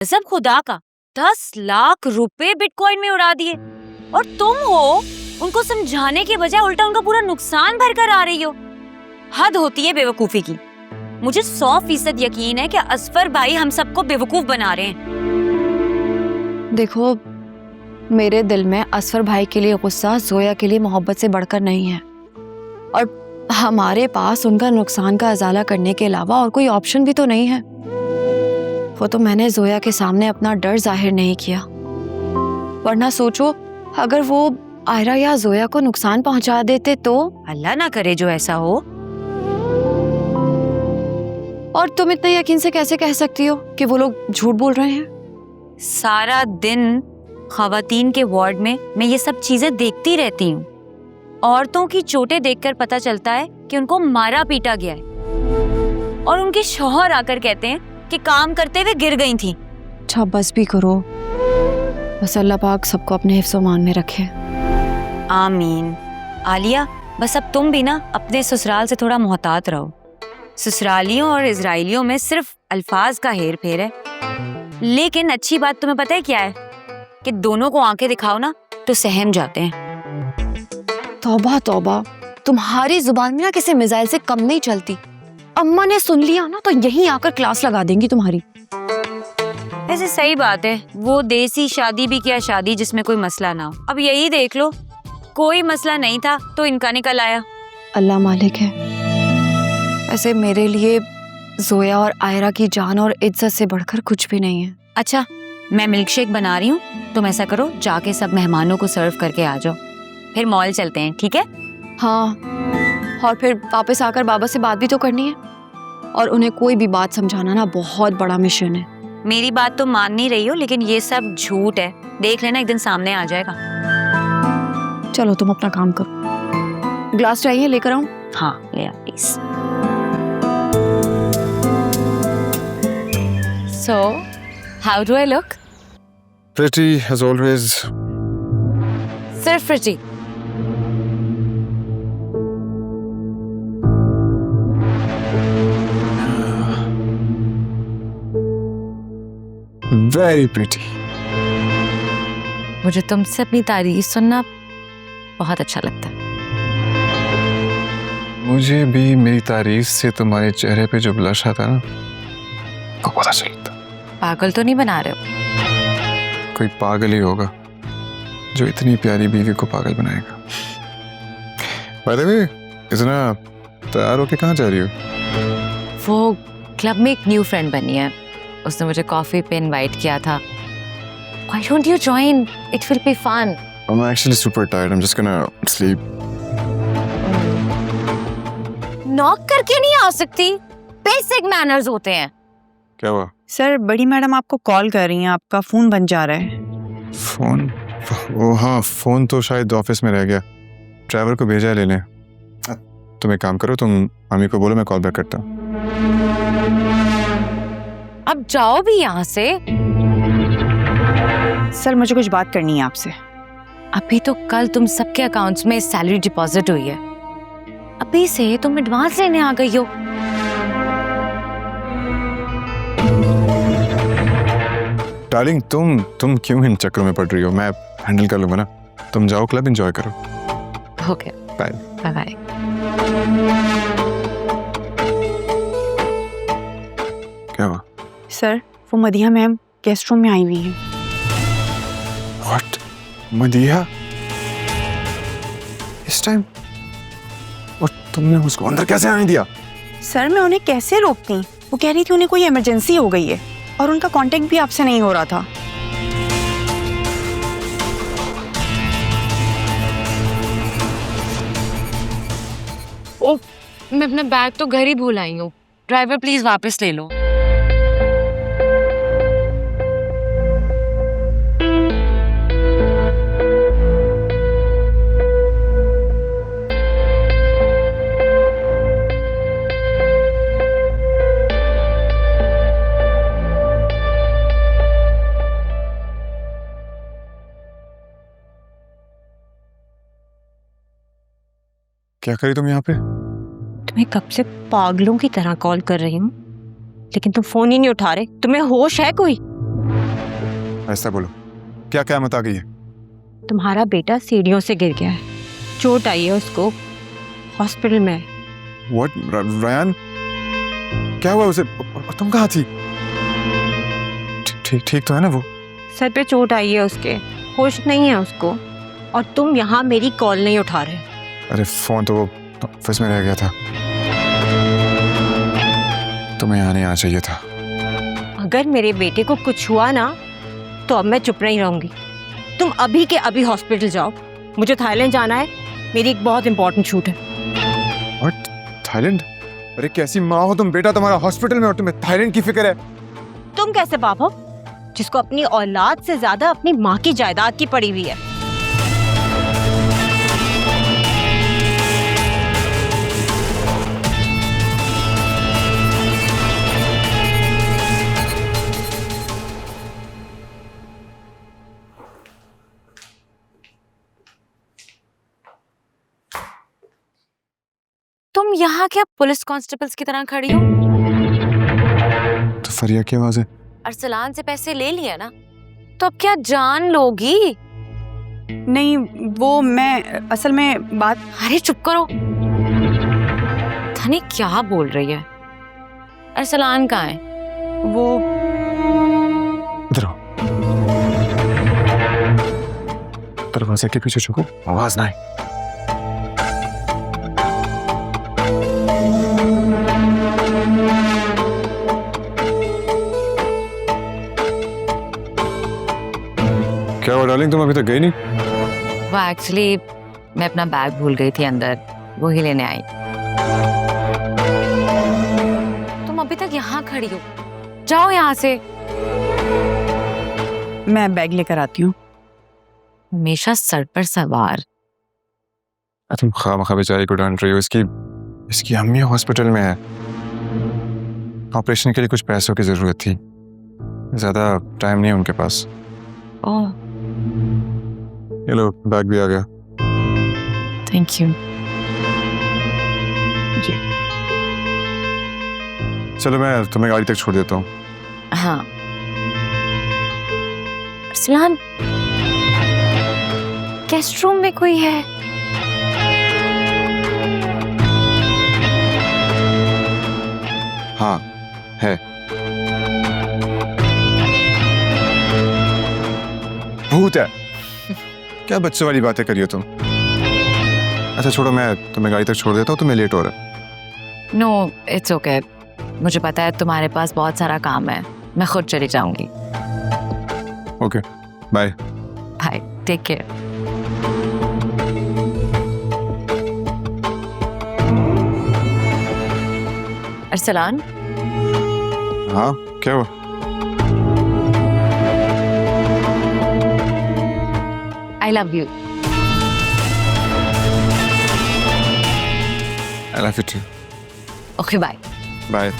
सब खुदा का 10 लाख रुपए बिटकॉइन में उड़ा दिए और तुम हो उनको समझाने के बजाय उल्टा उनका पूरा नुकसान भर कर आ रही हो। हद होती है बेवकूफी की। मुझे 100% यकीन है कि असफर भाई हम सबको बेवकूफ बना रहे हैं। देखो, मेरे दिल में असफर भाई के लिए गुस्सा जोया के लिए मोहब्बत से बढ़कर नहीं है, और हमारे पास उनका नुकसान का अजाला करने के अलावा और कोई ऑप्शन भी तो नहीं है। वो तो मैंने जोया के सामने अपना डर जाहिर नहीं किया, वरना सोचो अगर वो आयरा या जोया को नुकसान पहुंचा देते तो। अल्लाह ना करे जो ऐसा हो। और तुम इतने यकीन से कैसे कह सकती हो कि वो लोग झूठ बोल रहे हैं? सारा दिन खवातीन के वार्ड में मैं ये सब चीजें देखती रहती हूँ। औरतों की चोटें देखकर पता चलता है कि उनको मारा पीटा गया है, और उनके शौहर आकर कहते हैं कि काम करते हुए गिर गई थी। अच्छा बस भी करो, बस अल्लाह पाक सबको अपने हिफ्ज़-ओ-मान में रखे। आमीन। आलिया, बस अब तुम भी ना अपने ससुराल से थोड़ा मोहतात रहो। ससुरालियों और इजराइलियों में सिर्फ अल्फाज का हेर फेर है, लेकिन अच्छी बात तुम्हें पता है क्या है कि दोनों को आंखें दिखाओ ना तो सहम जाते हैं। तौबा तौबा, तुम्हारी जुबान में ना किसी मिसाइल से कम नहीं चलती। अम्मा ने सुन लिया ना तो यहीं आकर क्लास लगा देंगी तुम्हारी। ऐसे सही बात है, वो देसी शादी भी क्या शादी जिसमें कोई मसला ना हो। अब यही देख लो, कोई मसला नहीं था तो इनका निकल आया। अल्लाह मालिक है। ऐसे मेरे लिए जोया और आयरा की जान और इज्जत से बढ़कर कुछ भी नहीं है। अच्छा, मैं मिल्क शेक बना रही हूँ, तुम ऐसा करो जाके सब मेहमानों को सर्व करके आ जाओ, फिर मॉल चलते हैं, ठीक है? हाँ, और फिर वापस आकर बाबा से बात भी तो करनी है, और उन्हें कोई भी बात समझाना ना बहुत बड़ा मिशन है। मेरी बात तो मान नहीं रही हो, लेकिन ये सब झूठ है। देख लेना, एक दिन सामने आ जाएगा। चलो तुम अपना काम करो। ग्लास चाहिए, लेकर आऊं? हाँ ले आ please. So, how do I look? Pretty as always. सिर्फ pretty? Very pretty. मुझे तुमसे अपनी तारीफ सुनना बहुत अच्छा लगता है। मुझे भी मेरी तारीफ से तुम्हारे चेहरे पे जो ब्लश आता है ना, को पता चलता। पागल तो नहीं बना रहे हो? कोई पागल ही होगा जो इतनी प्यारी बीवी को पागल बनाएगा। By the way, इतना तैयार होके कहाँ जा रही हो? वो क्लब में एक न्यू फ्रेंड बनी है, उसने मुझे कॉफी पे इनवाइट किया था। Why don't you join? It will be fun. I'm actually super tired. I'm just gonna sleep. Knock करके नहीं आ सकती? बेसिक मैनर्स होते हैं। क्या हुआ? सर, बड़ी मैडम आपको कॉल कर रही हैं, आपका फोन बंद जा रहा है। फोन? वो हाँ, फोन तो शायद ऑफिस में रह गया, ड्राइवर को भेजा है लेने। तुम एक काम करो, तुम मम्मी को बोलो मैं कॉल बैक करता हूँ। अब जाओ भी यहाँ से। सर, मुझे कुछ बात करनी है आपसे। अभी तो कल तुम सबके अकाउंट्स में सैलरी डिपॉजिट हुई है, अभी से तुम एडवांस लेने आ गई हो। डार्लिंग, तुम क्यों इन चक्करों में पड़ रही हो? मैं हैंडल कर लूंगा ना। तुम जाओ, क्लब एंजॉय करो। Okay, bye bye bye. क्या हुआ? सर, वो मदिहा मैम गेस्ट रूम में आई हुई हैं। व्हाट? मदिहा इस टाइम? और तुमने उसको अंदर कैसे आने दिया? सर, मैं उन्हें कैसे रोकती? वो कह रही थी उन्हें कोई इमरजेंसी हो गई है, और उनका कांटेक्ट भी आपसे नहीं हो रहा था। ओह, मैं अपना बैग तो घर ही भूल आई हूँ। ड्राइवर प्लीज वापस ले लो। क्या करी तुम यहाँ पे? तुम्हें कब से पागलों की तरह कॉल कर रही हूँ, लेकिन तुम फोन ही नहीं उठा रहे। तुम्हें होश है कोई? ऐसा बोलो, क्या क़यामत आ गई है? तुम्हारा बेटा सीढ़ियों से गिर गया है, चोट आई है उसको, हॉस्पिटल में। What? रयान, क्या हुआ उसे? और तुम कहाँ थी? ठीक तो है ना वो? सर पे चोट आई है उसके, होश नहीं है उसको, और तुम यहाँ मेरी कॉल नहीं उठा रहे। अरे फोन तो वो ऑफिस में रह गया था, तुम्हें यहाँ नहीं आना चाहिए था। अगर मेरे बेटे को कुछ हुआ ना तो अब मैं चुप नहीं रहूंगी। तुम अभी के अभी हॉस्पिटल जाओ, मुझे थाईलैंड जाना है, मेरी एक बहुत इंपॉर्टेंट शूट है। और थाईलैंड? अरे कैसी माँ हो तुम, बेटा तुम्हारा हॉस्पिटल में और तुम्हें थाईलैंड की फिक्र है? तुम कैसे बाप हो जिसको अपनी औलाद से ज्यादा अपनी माँ की जायदाद की पड़ी हुई है। तुम यहाँ क्या पुलिस कांस्टेबल्स की तरह खड़ी हो? तो फरिया की आवाज है। अरसलान से पैसे ले लिया ना, तो अब क्या जान लोगी? नहीं, वो मैं असल में बात। अरे चुप करो, धनी क्या बोल रही है? अरसलान कहाँ है? वो इधर आओ, दरवाजे के पीछे छुपो, आवाज ना आए। क्या हुआ डार्लिंग, तुम अभी तक गई नहीं? वो एक्चुअली मैं अपना बैग भूल गई थी अंदर, वो ही लेने आई। तुम अभी तक यहाँ खड़ी हो, जाओ यहाँ से। मैं बैग लेकर आती हूँ। हमेशा सर पर सवार। तुम खामखा बेचारी को डांट रही हो, इसकी अम्मी हॉस्पिटल में है, ऑपरेशन के लिए कुछ पैसों की जरूरत थी, ज्यादा टाइम नहीं है उनके पास। ओह ये लो, बैग भी आ गया। Thank you. जी चलो मैं तुम्हें गाड़ी तक छोड़ देता हूँ। हाँ अरसलान, गेस्ट रूम में कोई है? हाँ है। भूत है। क्या बच्चों वाली बातें करियो तुम? अच्छा छोड़ो, मैं तुम्हें गाड़ी तक छोड़ देता हूँ, तुम्हें लेट हो रहा है। नो इट्स ओके, मुझे पता है तुम्हारे पास बहुत सारा काम है, मैं खुद चली जाऊंगी। Okay bye. Bye, take care. Arsalan, हाँ क्या हुआ? I love you. I love you too. Okay bye. Bye. कुछ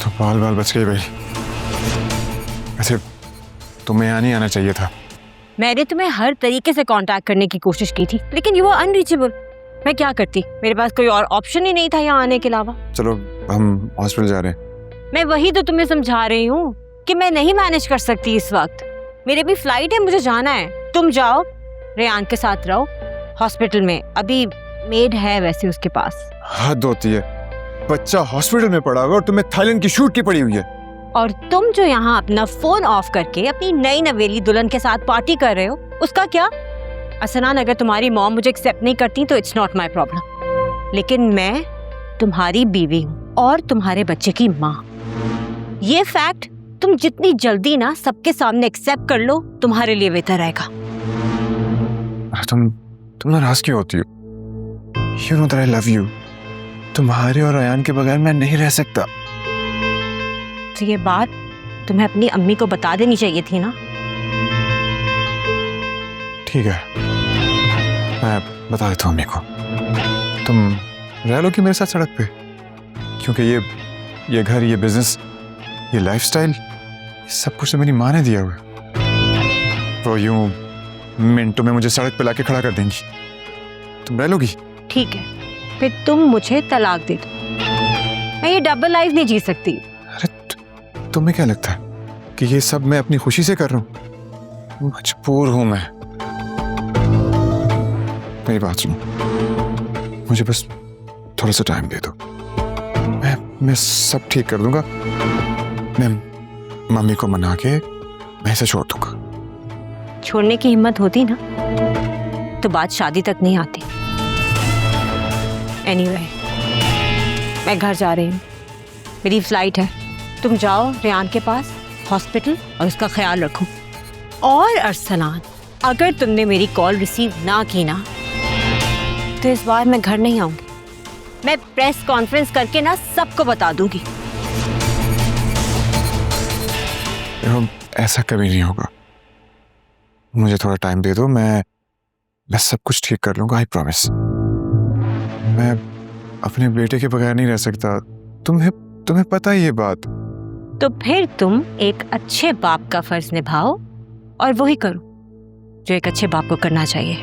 तो बाल बाल बच गई भाई। ऐसे तुम्हें यहाँ नहीं आना चाहिए था। मैंने तुम्हें हर तरीके से कांटेक्ट करने की कोशिश की थी, लेकिन यू आर अनरीचेबल। मैं क्या करती, मेरे पास कोई और ऑप्शन ही नहीं था यहाँ आने के अलावा। चलो हम हॉस्पिटल जा रहे हैं। मैं वही तो तुम्हें समझा रही हूँ कि मैं नहीं मैनेज कर सकती इस वक्त, मेरे भी फ्लाइट है, मुझे जाना है। तुम जाओ, रेयान के साथ रहो हॉस्पिटल में, अभी मेड है वैसे उसके पास। हद होती है, बच्चा हॉस्पिटल में पड़ा हुआ और तुम्हें थाईलैंड की शूट की पड़ी हुई है। और तुम जो यहाँ अपना फोन ऑफ करके अपनी नई नवेली दुल्हन के साथ पार्टी कर रहे हो, उसका क्या? असनान, अगर तुम्हारी मॉम मुझे एक्सेप्ट नहीं करती तो इट्स नॉट माई प्रॉब्लम, लेकिन मैं तुम्हारी बीवी हूँ और तुम्हारे बच्चे की माँ। ये फैक्ट तुम जितनी जल्दी ना सबके सामने एक्सेप्ट कर लो, तुम्हारे लिए बेहतर रहेगा। तुम नाराज क्यों होती हो? You know that I love you. तुम्हारे और अयान के बगैर मैं नहीं रह सकता। तो ये बात तुम्हें अपनी अम्मी को बता देनी चाहिए थी ना। ठीक है, मैं बता देता हूँ अम्मी को। तुम रह लो कि मेरे साथ सड़क पे, क्योंकि ये घर, ये बिजनेस, ये लाइफस्टाइल, सब कुछ तो मेरी माँ ने दिया हुआ है। वो यूं मिनटों में मुझे सड़क पे लाके खड़ा कर देंगी। तुम रह लोगी? ठीक है, फिर तुम मुझे तलाक दे दो। मैं ये डबल लाइफ नहीं जी सकती। अरे तुम्हें क्या लगता है कि ये सब मैं अपनी खुशी से कर रहा हूँ? मजबूर हूं मैं। मेरी बात सुनो, मुझे बस थोड़ा सा टाइम दे दो। मैं सब ठीक कर दूंगा। मैं मम्मी को मना के मैं इसे छोड़ दूंगा। छोड़ने की हिम्मत होती ना तो बात शादी तक नहीं आती। एनीवे, मैं घर जा रही हूँ, मेरी फ्लाइट है। तुम जाओ रेहान के पास हॉस्पिटल और उसका ख्याल रखो। और अरसलान, अगर तुमने मेरी कॉल रिसीव ना की ना तो इस बार मैं घर नहीं आऊंगी। मैं प्रेस कॉन्फ्रेंस करके ना सबको बता दूंगी। ऐसा कभी नहीं होगा। मुझे थोड़ा टाइम दे दो, मैं सब कुछ ठीक कर लूंगा, आई प्रॉमिस। मैं अपने बेटे के बगैर नहीं रह सकता। तुम्हें पता है ये बात। तो फिर तुम एक अच्छे बाप का फर्ज निभाओ और वही करो जो एक अच्छे बाप को करना चाहिए।